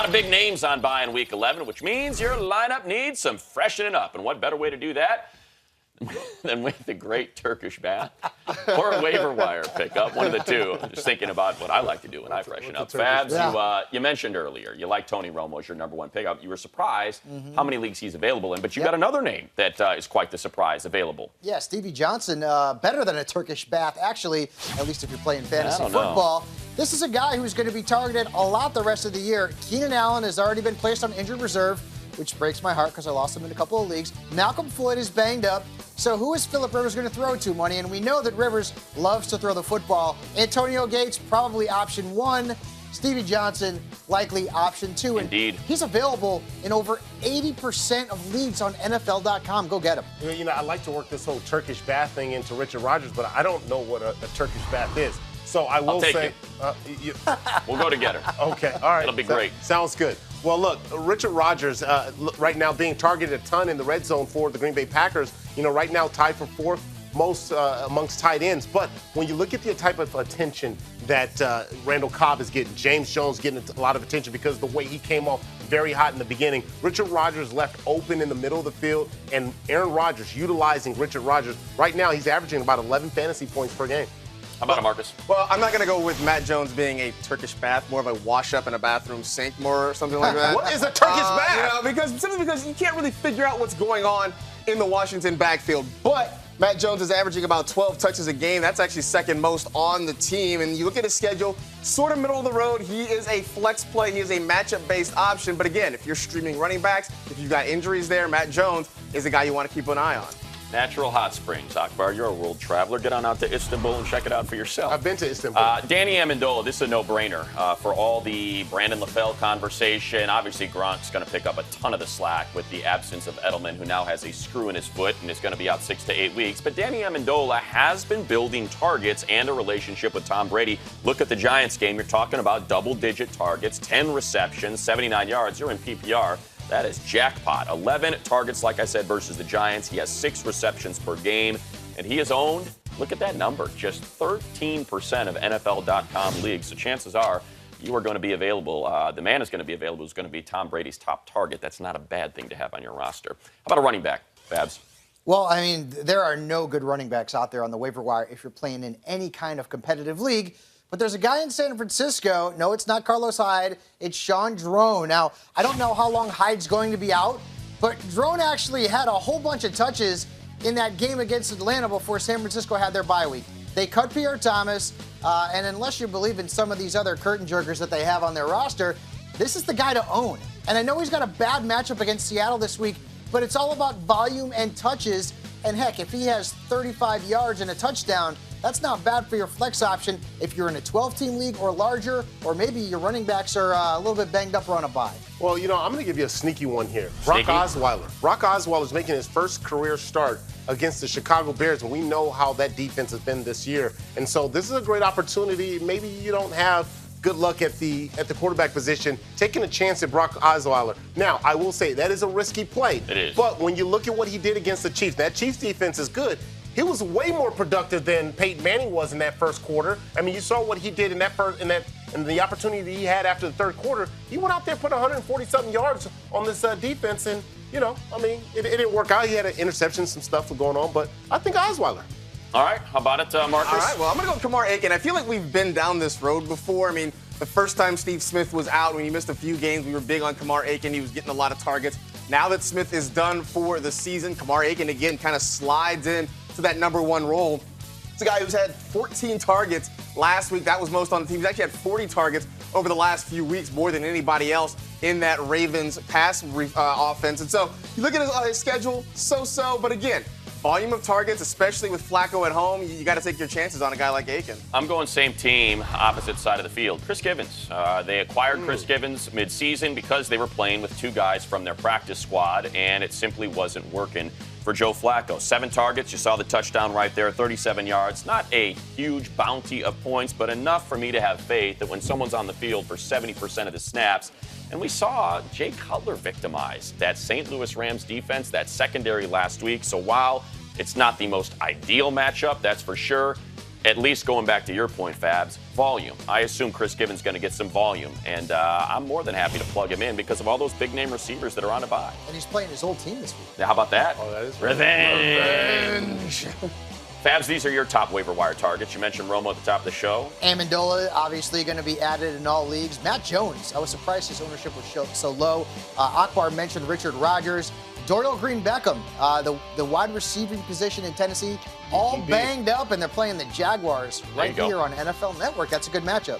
of big names on bye in Week 11, which means your lineup needs some freshening up. And what better way to do that than with the great Turkish bath or a waiver wire pickup, one of the two. I'm just thinking about what I like to do when I freshen up. Fabs, you mentioned earlier, you like Tony Romo as your number one pickup. You were surprised how many leagues he's available in, but you got another name that is quite the surprise available. Yeah, Stevie Johnson, better than a Turkish bath, actually, at least if you're playing fantasy football. This is a guy who's going to be targeted a lot the rest of the year. Keenan Allen has already been placed on injured reserve, which breaks my heart because I lost him in a couple of leagues. Malcolm Floyd is banged up. So who is Phillip Rivers going to throw to, Money? And we know that Rivers loves to throw the football. Antonio Gates, probably option one. Stevie Johnson, likely option two. Indeed. And he's available in over 80% of leagues on NFL.com. Go get him. You know, I like to work this whole Turkish bath thing into Richard Rodgers, but I don't know what a Turkish bath is. So I will say, we'll go together. Okay, all right. It'll be great. Sounds good. Well, look, Richard Rodgers right now being targeted a ton in the red zone for the Green Bay Packers. You know, right now tied for fourth most amongst tight ends. But when you look at the type of attention that Randall Cobb is getting, James Jones getting a lot of attention because of the way he came off very hot in the beginning. Richard Rodgers left open in the middle of the field, and Aaron Rodgers utilizing Richard Rodgers. Right now, he's averaging about 11 fantasy points per game. How about it, Marcus? Well, I'm not going to go with Matt Jones being a Turkish bath, more of a wash-up in a bathroom sink, more or something like that. What is a Turkish bath? You know, simply because you can't really figure out what's going on in the Washington backfield. But Matt Jones is averaging about 12 touches a game. That's actually second most on the team. And you look at his schedule, sort of middle of the road. He is a flex play. He is a matchup-based option. But again, if you're streaming running backs, if you've got injuries there, Matt Jones is a guy you want to keep an eye on. Natural hot springs. Akbar, you're a world traveler. Get on out to Istanbul and check it out for yourself. I've been to Istanbul. Danny Amendola, this is a no-brainer for all the Brandon LaFell conversation. Obviously, Gronk's going to pick up a ton of the slack with the absence of Edelman, who now has a screw in his foot and is going to be out 6 to 8 weeks. But Danny Amendola has been building targets and a relationship with Tom Brady. Look at the Giants game. You're talking about double-digit targets, 10 receptions, 79 yards. You're in PPR. That is jackpot. 11 targets, like I said, versus the Giants. He has 6 receptions per game, and he is owned, look at that number, just 13% of NFL.com leagues. So chances are you are going to be available. The man is going to be available who's going to be Tom Brady's top target. That's not a bad thing to have on your roster. How about a running back, Babs? Well, I mean, there are no good running backs out there on the waiver wire if you're playing in any kind of competitive league. But there's a guy in San Francisco. No, it's not Carlos Hyde. It's Sean Drone. Now, I don't know how long Hyde's going to be out, but Drone actually had a whole bunch of touches in that game against Atlanta before San Francisco had their bye week. They cut Pierre Thomas, and unless you believe in some of these other curtain jerkers that they have on their roster, this is the guy to own. And I know he's got a bad matchup against Seattle this week, but it's all about volume and touches. And heck, if he has 35 yards and a touchdown, that's not bad for your flex option if you're in a 12-team league or larger, or maybe your running backs are a little bit banged up or on a bye. Well, you know, I'm going to give you a sneaky one here. Brock Osweiler. Brock Osweiler is making his first career start against the Chicago Bears, and we know how that defense has been this year. And so this is a great opportunity. Maybe you don't have good luck at the quarterback position, taking a chance at Brock Osweiler. Now, I will say that is a risky play. It is. But when you look at what he did against the Chiefs, that Chiefs defense is good. He was way more productive than Peyton Manning was in that first quarter. I mean, you saw what he did in the opportunity he had after the third quarter. He went out there, put 140-something yards on this defense, and, you know, I mean, it didn't work out. He had an interception, some stuff was going on, but I think Osweiler. All right, how about it, Marcus? All right, well, I'm going to go with Kamar Aiken. I feel like we've been down this road before. I mean, the first time Steve Smith was out, when he missed a few games, we were big on Kamar Aiken. He was getting a lot of targets. Now that Smith is done for the season, Kamar Aiken, again, kind of slides in to that number one role. It's a guy who's had 14 targets last week. That was most on the team. He's actually had 40 targets over the last few weeks, more than anybody else in that Ravens pass offense. And so you look at his schedule, so-so. But again, volume of targets, especially with Flacco at home, you got to take your chances on a guy like Aiken. I'm going same team, opposite side of the field. Chris Givens. They acquired Chris Givens midseason because they were playing with 2 guys from their practice squad, and it simply wasn't working for Joe Flacco. 7 targets. You saw the touchdown right there, 37 yards. Not a huge bounty of points, but enough for me to have faith that when someone's on the field for 70% of the snaps, and we saw Jay Cutler victimize that St. Louis Rams defense, that secondary last week. So while it's not the most ideal matchup, that's for sure, at least going back to your point, Fabs, volume. I assume Chris Given's going to get some volume, and I'm more than happy to plug him in because of all those big-name receivers that are on a bye. And he's playing his old team this week. Now, how about that? Oh, that is Revenge. Fabs, these are your top waiver wire targets. You mentioned Romo at the top of the show. Amendola, obviously going to be added in all leagues. Matt Jones, I was surprised his ownership was so low. Akbar mentioned Richard Rodgers. Dorial Green-Beckham, the wide receiving position in Tennessee, all banged up, and they're playing the Jaguars right here on NFL Network. That's a good matchup.